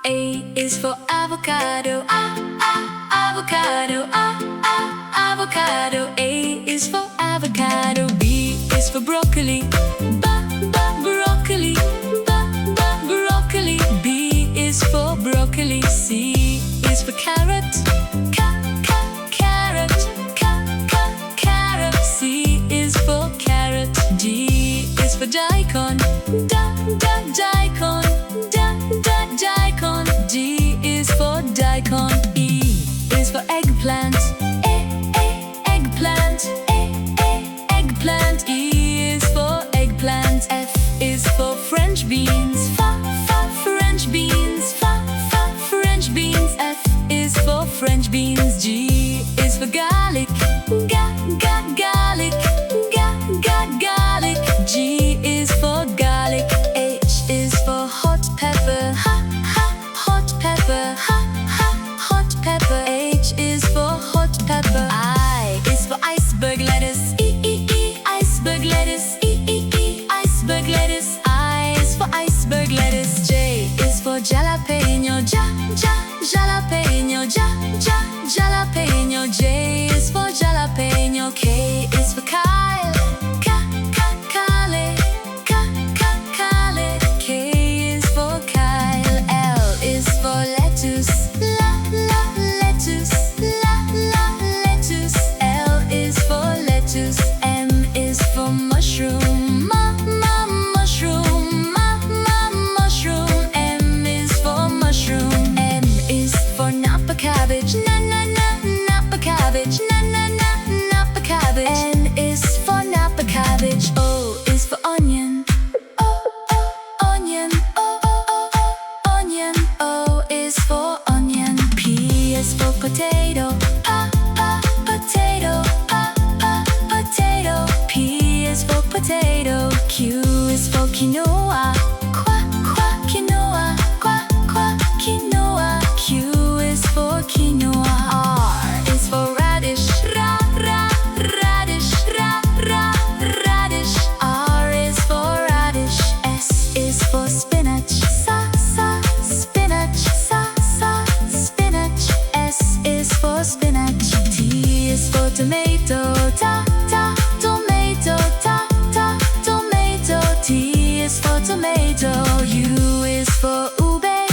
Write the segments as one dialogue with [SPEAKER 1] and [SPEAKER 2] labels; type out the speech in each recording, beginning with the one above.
[SPEAKER 1] A is for avocado. Avocado. Avocado. A is for avocado. B is for broccoli. Broccoli. Broccoli. B is for broccoli. C is for carrot. Carrot. C is for carrot. D is for daikon. Daikon. D is for daikon. E is for eggplant. Eggplant. E is for eggplant. F is for French beans. French beans. French beans. F is for French beans. G is for garlic. Garlic. G is for garlic. H is for hot pepper. Hot pepper. H is for hot pepper. I is for iceberg lettuce. Iceberg lettuce. Iceberg lettuce. I is for iceberg lettuce. J is for jalapeno. Jalapeno. J is for jalapeno. K is for kale. K is for kale. L is for lettuce. Lettuce. L is for lettuce. M is for mushroom. Mushroom. M is for mushroom. N is for napa cabbage. Napa cabbage. Napa cabbage. N is for napa cabbage. O is for onion. Onion. O is for onion. P is for potato. Potato. P is for potato. Q is for quinoa. Quinoa. Q is for quinoa. R is for radish. Radish. R is for radish. S is for spinach. Spinach. S is for spinach. T is for tomato. Tomato. T is for tomato. U is for ube.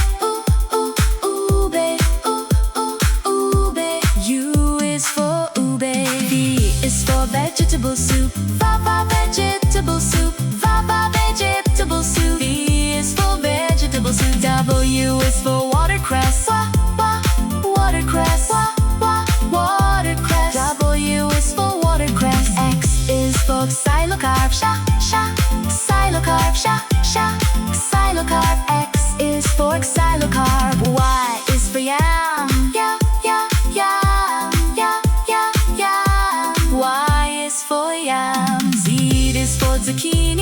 [SPEAKER 1] U is for ube. V is for vegetable soup. Vegetable soup. V is for vegetable soup. W is for watercress. Watercress. W is for watercress. X is for xylocarp. Xylocarp. X is for xylocarp. Y is for yam. Y is for yam. Z is for zucchini.